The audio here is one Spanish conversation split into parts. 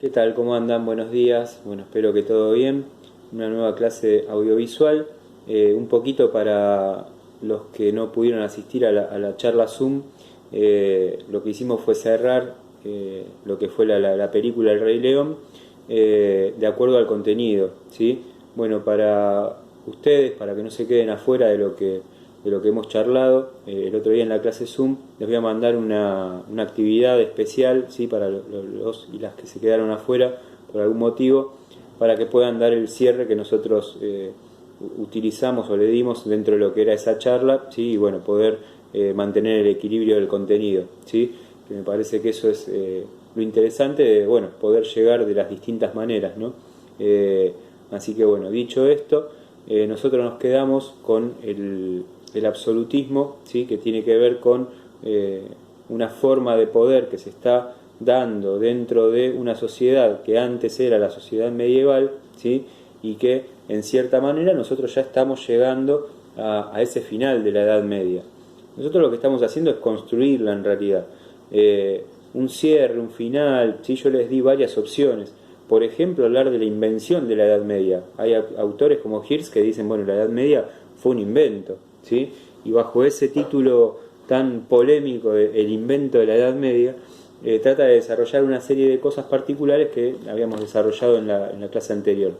¿Qué tal? ¿Cómo andan? Buenos días. Bueno, espero que todo bien. Una nueva clase audiovisual. Un poquito para los que no pudieron asistir a la charla Zoom. Lo que hicimos fue cerrar lo que fue la película El Rey León de acuerdo al contenido, ¿sí? Bueno, para ustedes, para que no se queden afuera de lo que hemos charlado el otro día en la clase Zoom, les voy a mandar una actividad especial, ¿sí? Para los y las que se quedaron afuera por algún motivo, para que puedan dar el cierre que nosotros utilizamos o le dimos dentro de lo que era esa charla, ¿sí? Y bueno, poder mantener el equilibrio del contenido, ¿sí? Que me parece que eso es lo interesante de, bueno, poder llegar de las distintas maneras, ¿no? Así que bueno, dicho esto, nosotros nos quedamos con el absolutismo, ¿sí? Que tiene que ver con una forma de poder que se está dando dentro de una sociedad que antes era la sociedad medieval, ¿sí? Y que en cierta manera nosotros ya estamos llegando a ese final de la Edad Media. Nosotros lo que estamos haciendo es construirla en realidad. Un cierre, un final, ¿sí? Yo les di varias opciones. Por ejemplo, hablar de la invención de la Edad Media. Hay autores como Hirsch que dicen, bueno, la Edad Media fue un invento, ¿sí? Y bajo ese título tan polémico de El invento de la Edad Media, trata de desarrollar una serie de cosas particulares que habíamos desarrollado en la clase anterior.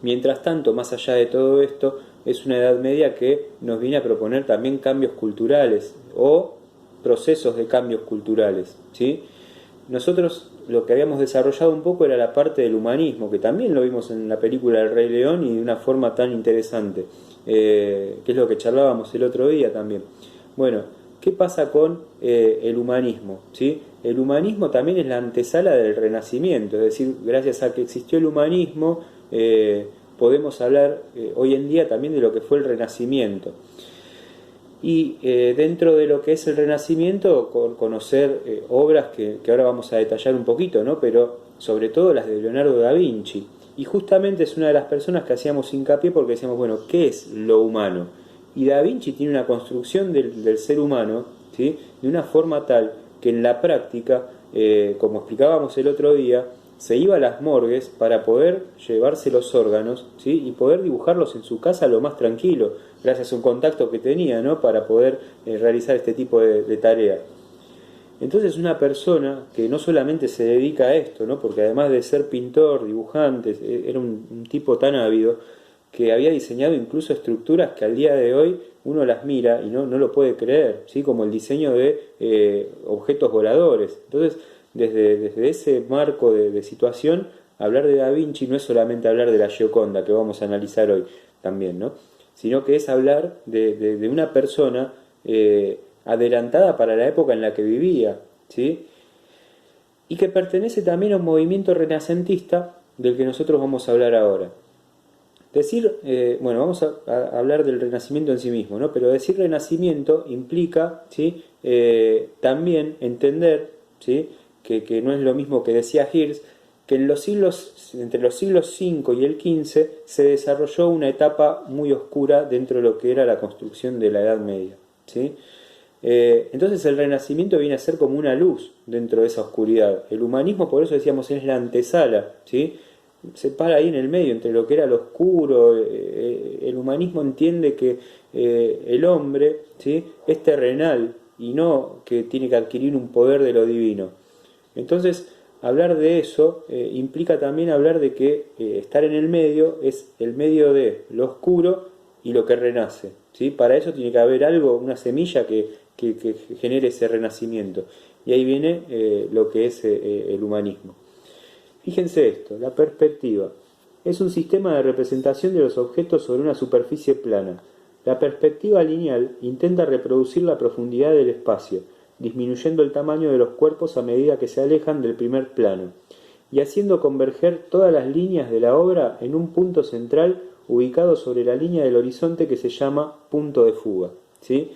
Mientras tanto, más allá de todo esto, es una Edad Media que nos viene a proponer también cambios culturales o procesos de cambios culturales, ¿sí? Nosotros lo que habíamos desarrollado un poco era la parte del humanismo, que también lo vimos en la película El Rey León y de una forma tan interesante, que es lo que charlábamos el otro día también. Bueno, ¿qué pasa con el humanismo? ¿Sí? El humanismo también es la antesala del Renacimiento, es decir, gracias a que existió el humanismo, podemos hablar hoy en día también de lo que fue el Renacimiento. Y dentro de lo que es el Renacimiento, conocer obras que ahora vamos a detallar un poquito, ¿no? Pero sobre todo las de Leonardo da Vinci. Y justamente es una de las personas que hacíamos hincapié porque decíamos, bueno, ¿qué es lo humano? Y da Vinci tiene una construcción del ser humano, ¿sí? De una forma tal que en la práctica, como explicábamos el otro día, se iba a las morgues para poder llevarse los órganos, ¿sí? Y poder dibujarlos en su casa lo más tranquilo, gracias a un contacto que tenía, ¿no? Para poder realizar este tipo de tarea. Entonces una persona que no solamente se dedica a esto, ¿no? Porque además de ser pintor, dibujante, era un tipo tan ávido que había diseñado incluso estructuras que al día de hoy uno las mira y no lo puede creer, ¿sí? Como el diseño de objetos voladores. Entonces, desde ese marco de situación, hablar de Da Vinci no es solamente hablar de la Gioconda, que vamos a analizar hoy también, ¿no? Sino que es hablar de una persona adelantada para la época en la que vivía, ¿sí? Y que pertenece también a un movimiento renacentista del que nosotros vamos a hablar ahora. Decir, bueno, vamos a hablar del Renacimiento en sí mismo, ¿no? Pero decir Renacimiento implica, ¿sí? También entender, ¿sí? Que no es lo mismo que decía Hirsch, que en los siglos, entre los siglos V y el XV se desarrolló una etapa muy oscura dentro de lo que era la construcción de la Edad Media, ¿sí? Entonces el Renacimiento viene a ser como una luz dentro de esa oscuridad. El humanismo, por eso decíamos, es la antesala, ¿sí? Se para ahí en el medio, entre lo que era lo oscuro. El humanismo entiende que el hombre, ¿sí? Es terrenal y no que tiene que adquirir un poder de lo divino. Entonces, hablar de eso implica también hablar de que estar en el medio es el medio de lo oscuro y lo que renace, ¿sí? Para eso tiene que haber algo, una semilla que genere ese renacimiento. Y ahí viene lo que es el humanismo. Fíjense esto, la perspectiva. Es un sistema de representación de los objetos sobre una superficie plana. La perspectiva lineal intenta reproducir la profundidad del espacio, disminuyendo el tamaño de los cuerpos a medida que se alejan del primer plano, y haciendo converger todas las líneas de la obra en un punto central ubicado sobre la línea del horizonte que se llama punto de fuga, ¿sí?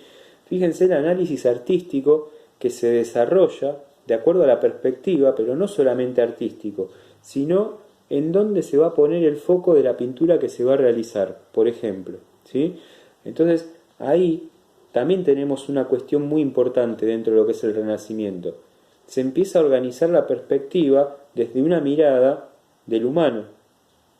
Fíjense el análisis artístico que se desarrolla de acuerdo a la perspectiva, pero no solamente artístico, sino en dónde se va a poner el foco de la pintura que se va a realizar, por ejemplo, ¿sí? Entonces, ahí también tenemos una cuestión muy importante dentro de lo que es el Renacimiento. se empieza a organizar la perspectiva desde una mirada del humano,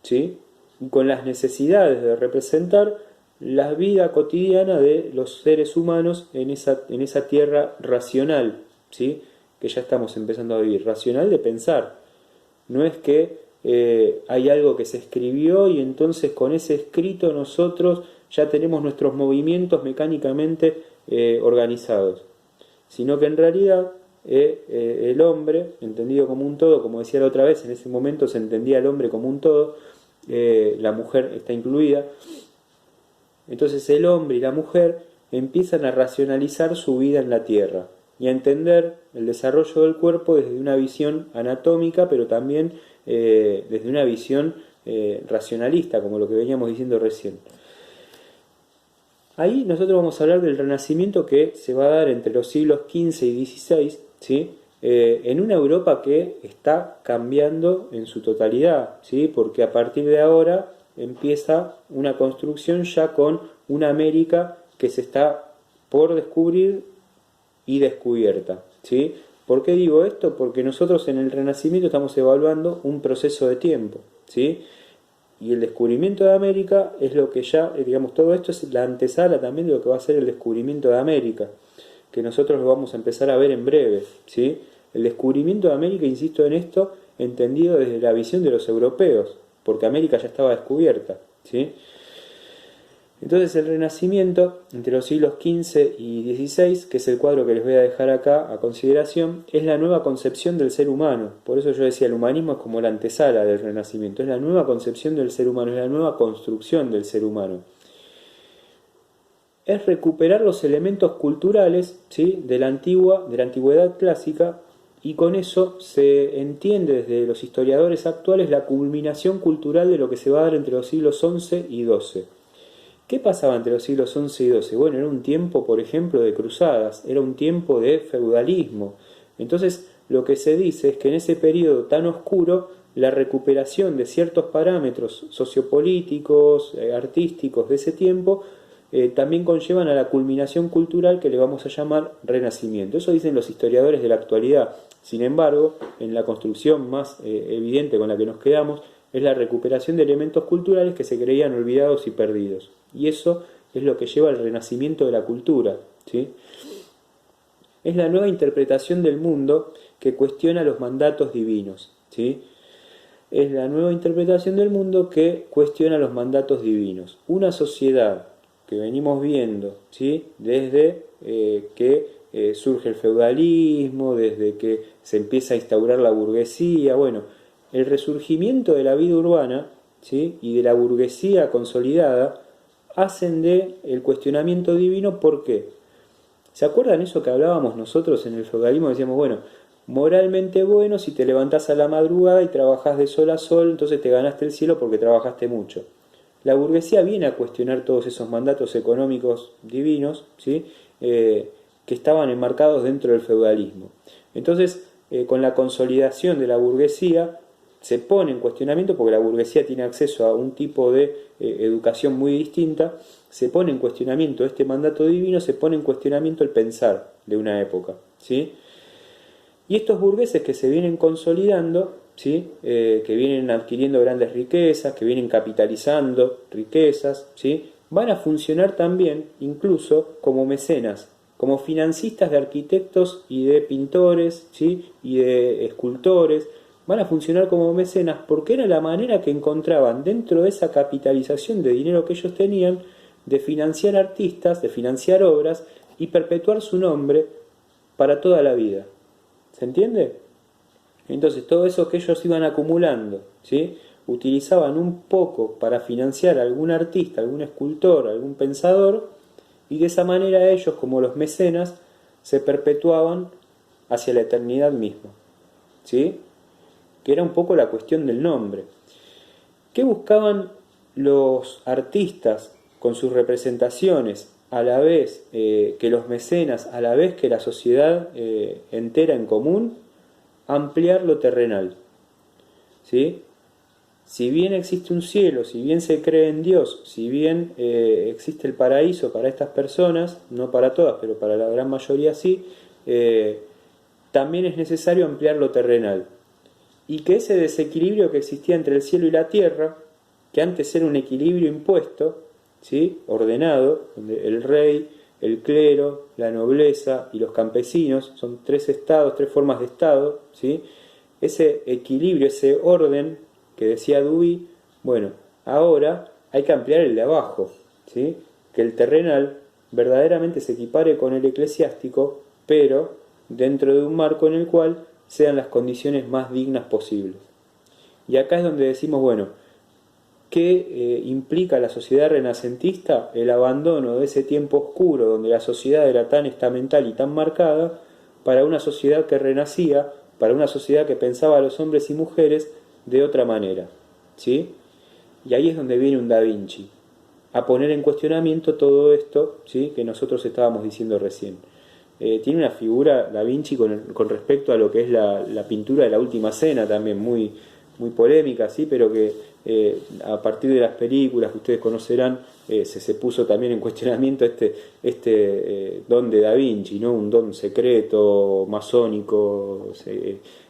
¿sí? Y con las necesidades de representar la vida cotidiana de los seres humanos en esa tierra racional, ¿sí? Que ya estamos empezando a vivir, racional de pensar. No es que hay algo que se escribió y entonces con ese escrito nosotros ya tenemos nuestros movimientos mecánicamente organizados, sino que en realidad el hombre, entendido como un todo, como decía la otra vez, en ese momento se entendía el hombre como un todo, la mujer está incluida, entonces el hombre y la mujer empiezan a racionalizar su vida en la Tierra y a entender el desarrollo del cuerpo desde una visión anatómica, pero también desde una visión racionalista, como lo que veníamos diciendo recién. Ahí nosotros vamos a hablar del Renacimiento que se va a dar entre los siglos XV y XVI, ¿sí? En una Europa que está cambiando en su totalidad, ¿sí? Porque a partir de ahora empieza una construcción ya con una América que se está por descubrir y descubierta, ¿sí? ¿Por qué digo esto? Porque nosotros en el Renacimiento estamos evaluando un proceso de tiempo, ¿sí? Y el descubrimiento de América es lo que ya, digamos, todo esto es la antesala también de lo que va a ser el descubrimiento de América, que nosotros lo vamos a empezar a ver en breve, ¿sí? El descubrimiento de América, insisto en esto, entendido desde la visión de los europeos, porque América ya estaba descubierta, ¿sí? Entonces el Renacimiento, entre los siglos XV y XVI, que es el cuadro que les voy a dejar acá a consideración, es la nueva concepción del ser humano. Por eso yo decía, el humanismo es como la antesala del Renacimiento, es la nueva concepción del ser humano, es la nueva construcción del ser humano. Es recuperar los elementos culturales, ¿sí?, de la antigüedad clásica, y con eso se entiende desde los historiadores actuales la culminación cultural de lo que se va a dar entre los siglos XI y XII. ¿Qué pasaba entre los siglos XI y XII? Bueno, era un tiempo, por ejemplo, de cruzadas, era un tiempo de feudalismo. Entonces, lo que se dice es que en ese periodo tan oscuro, la recuperación de ciertos parámetros sociopolíticos, artísticos de ese tiempo, también conllevan a la culminación cultural que le vamos a llamar Renacimiento. Eso dicen los historiadores de la actualidad. Sin embargo, en la construcción más evidente con la que nos quedamos, es la recuperación de elementos culturales que se creían olvidados y perdidos. Y eso es lo que lleva al renacimiento de la cultura, ¿sí? Es la nueva interpretación del mundo que cuestiona los mandatos divinos, ¿sí? Es la nueva interpretación del mundo que cuestiona los mandatos divinos. Una sociedad que venimos viendo, ¿sí?, desde que surge el feudalismo, desde que se empieza a instaurar la burguesía, bueno, el resurgimiento de la vida urbana, ¿sí?, y de la burguesía consolidada hacen de el cuestionamiento divino. ¿Por qué? ¿Se acuerdan eso que hablábamos nosotros en el feudalismo? Decíamos, bueno, moralmente bueno si te levantás a la madrugada y trabajás de sol a sol, entonces te ganaste el cielo porque trabajaste mucho. La burguesía viene a cuestionar todos esos mandatos económicos divinos, ¿sí?, que estaban enmarcados dentro del feudalismo. Entonces, con la consolidación de la burguesía, se pone en cuestionamiento, porque la burguesía tiene acceso a un tipo de educación muy distinta, se pone en cuestionamiento este mandato divino, se pone en cuestionamiento el pensar de una época, ¿sí? Y estos burgueses que se vienen consolidando, ¿sí?, que vienen adquiriendo grandes riquezas, que vienen capitalizando riquezas, ¿sí?, van a funcionar también incluso como mecenas, como financistas de arquitectos y de pintores, ¿sí?, y de escultores. Van a funcionar como mecenas porque era la manera que encontraban dentro de esa capitalización de dinero que ellos tenían de financiar artistas, de financiar obras y perpetuar su nombre para toda la vida. ¿Se entiende? Entonces todo eso que ellos iban acumulando, ¿sí?, utilizaban un poco para financiar a algún artista, algún escultor, algún pensador, y de esa manera ellos, como los mecenas, se perpetuaban hacia la eternidad misma, ¿sí?, que era un poco la cuestión del nombre. ¿Qué buscaban los artistas con sus representaciones, a la vez que los mecenas, a la vez que la sociedad entera en común? Ampliar lo terrenal, ¿sí? Si bien existe un cielo, si bien se cree en Dios, si bien existe el paraíso para estas personas, no para todas, pero para la gran mayoría sí, también es necesario ampliar lo terrenal. Y que ese desequilibrio que existía entre el cielo y la tierra, que antes era un equilibrio impuesto, ¿sí?, ordenado, donde el rey, el clero, la nobleza y los campesinos, son tres estados, tres formas de estado, ¿sí?, ese equilibrio, ese orden que decía Dewey, bueno, ahora hay que ampliar el de abajo, ¿sí?, que el terrenal verdaderamente se equipare con el eclesiástico, pero dentro de un marco en el cual sean las condiciones más dignas posibles. Y acá es donde decimos, bueno, ¿qué implica la sociedad renacentista? El abandono de ese tiempo oscuro donde la sociedad era tan estamental y tan marcada, para una sociedad que renacía, para una sociedad que pensaba a los hombres y mujeres de otra manera, ¿sí? Y ahí es donde viene un Da Vinci, a poner en cuestionamiento todo esto, ¿sí?, que nosotros estábamos diciendo recién. Tiene una figura Da Vinci con respecto a lo que es la pintura de la Última Cena también muy, muy polémica, ¿sí?, pero que a partir de las películas que ustedes conocerán se puso también en cuestionamiento este don de Da Vinci, ¿no?, un don secreto, masónico,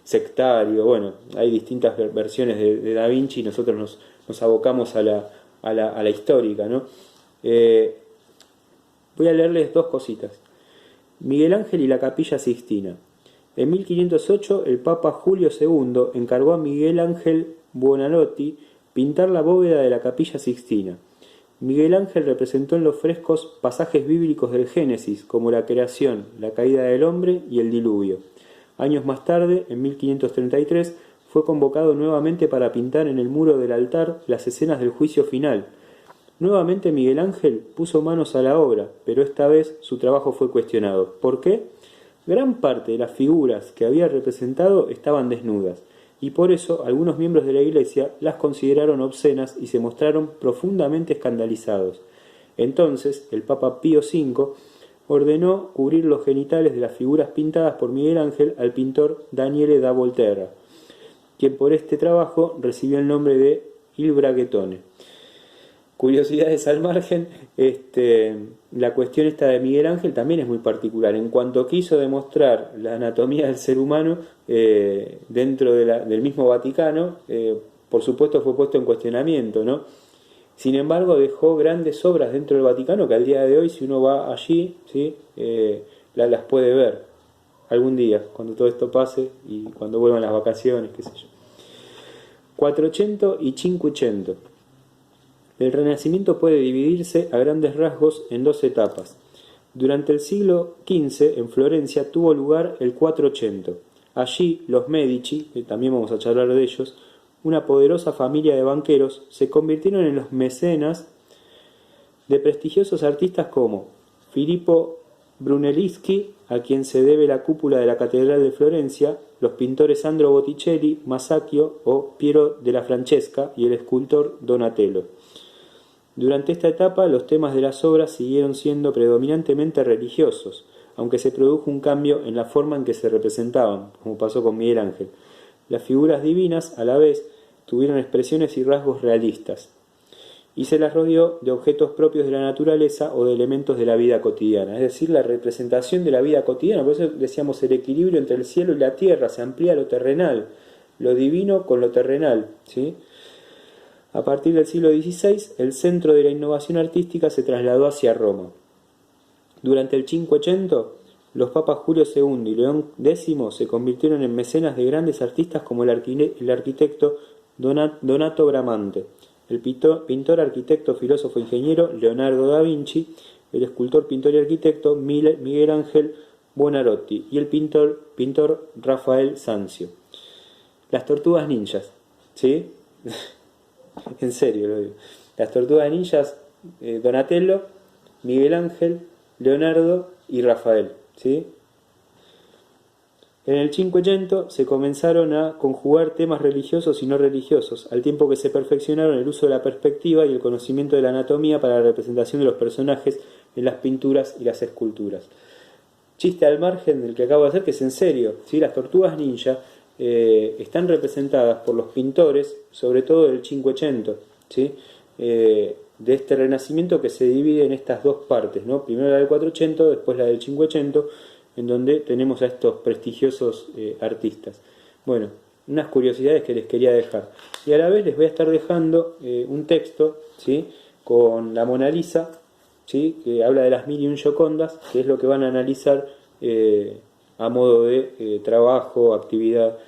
sectario. Bueno, hay distintas versiones de Da Vinci y nosotros nos abocamos a la histórica, ¿no? Voy a leerles dos cositas. Miguel Ángel y la Capilla Sixtina. En 1508 el Papa Julio II encargó a Miguel Ángel Buonarroti pintar la bóveda de la Capilla Sixtina. Miguel Ángel representó en los frescos pasajes bíblicos del Génesis, como la creación, la caída del hombre y el diluvio. Años más tarde, en 1533, fue convocado nuevamente para pintar en el muro del altar las escenas del juicio final. Nuevamente Miguel Ángel puso manos a la obra, pero esta vez su trabajo fue cuestionado. ¿Por qué? Gran parte de las figuras que había representado estaban desnudas, y por eso algunos miembros de la Iglesia las consideraron obscenas y se mostraron profundamente escandalizados. Entonces, el Papa Pío V ordenó cubrir los genitales de las figuras pintadas por Miguel Ángel al pintor Daniele da Volterra, quien por este trabajo recibió el nombre de Il Braghetone. Curiosidades al margen, la cuestión esta de Miguel Ángel también es muy particular. En cuanto quiso demostrar la anatomía del ser humano dentro del mismo Vaticano, por supuesto fue puesto en cuestionamiento, ¿no? Sin embargo, dejó grandes obras dentro del Vaticano que al día de hoy, si uno va allí, ¿sí?, las puede ver algún día, cuando todo esto pase y cuando vuelvan las vacaciones, qué sé yo. 400 y 500. El Renacimiento puede dividirse a grandes rasgos en dos etapas. Durante el siglo XV, en Florencia, tuvo lugar el 400. Allí, los Medici, que también vamos a charlar de ellos, una poderosa familia de banqueros, se convirtieron en los mecenas de prestigiosos artistas como Filippo Brunelleschi, a quien se debe la cúpula de la Catedral de Florencia, los pintores Sandro Botticelli, Masaccio o Piero della Francesca y el escultor Donatello. Durante esta etapa, los temas de las obras siguieron siendo predominantemente religiosos, aunque se produjo un cambio en la forma en que se representaban, como pasó con Miguel Ángel. Las figuras divinas, a la vez, tuvieron expresiones y rasgos realistas, y se las rodeó de objetos propios de la naturaleza o de elementos de la vida cotidiana, es decir, la representación de la vida cotidiana. Por eso decíamos el equilibrio entre el cielo y la tierra, se amplía lo terrenal, lo divino con lo terrenal, ¿sí? A partir del siglo XVI, el centro de la innovación artística se trasladó hacia Roma. Durante el Cinquecento, los papas Julio II y León X se convirtieron en mecenas de grandes artistas como el arquitecto Donato Bramante, el pintor, arquitecto, filósofo e ingeniero Leonardo da Vinci, el escultor, pintor y arquitecto Miguel Ángel Buonarroti y el pintor Rafael Sanzio. Las tortugas ninjas, ¿sí? En serio lo digo. Las tortugas ninjas, Donatello, Miguel Ángel, Leonardo y Rafael, ¿sí? En el Cinquecento se comenzaron a conjugar temas religiosos y no religiosos, al tiempo que se perfeccionaron el uso de la perspectiva y el conocimiento de la anatomía para la representación de los personajes en las pinturas y las esculturas. Chiste al margen del que acabo de hacer, que es en serio, ¿sí? Las tortugas ninja están representadas por los pintores, sobre todo del Cinquecento, ¿sí? De este Renacimiento que se divide en estas dos partes, ¿no? Primero la del 400, después la del Cinquecento, en donde tenemos a estos prestigiosos artistas. Bueno, unas curiosidades que les quería dejar. Y a la vez les voy a estar dejando un texto, ¿sí?, con la Mona Lisa, ¿sí?, que habla de las 1001 Giocondas, que es lo que van a analizar a modo de trabajo, actividad.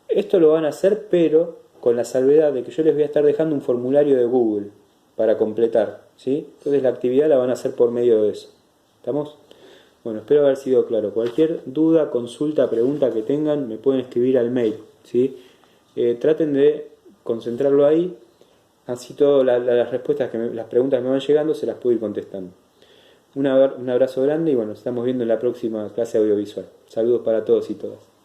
Esto lo van a hacer, pero con la salvedad de que yo les voy a estar dejando un formulario de Google para completar, ¿sí? Entonces la actividad la van a hacer por medio de eso. ¿Estamos? Bueno, espero haber sido claro. Cualquier duda, consulta, pregunta que tengan, me pueden escribir al mail, ¿sí? Traten de concentrarlo ahí, así todas las respuestas, las preguntas que me van llegando se las puedo ir contestando. Un abrazo grande y bueno, nos estamos viendo en la próxima clase audiovisual. Saludos para todos y todas.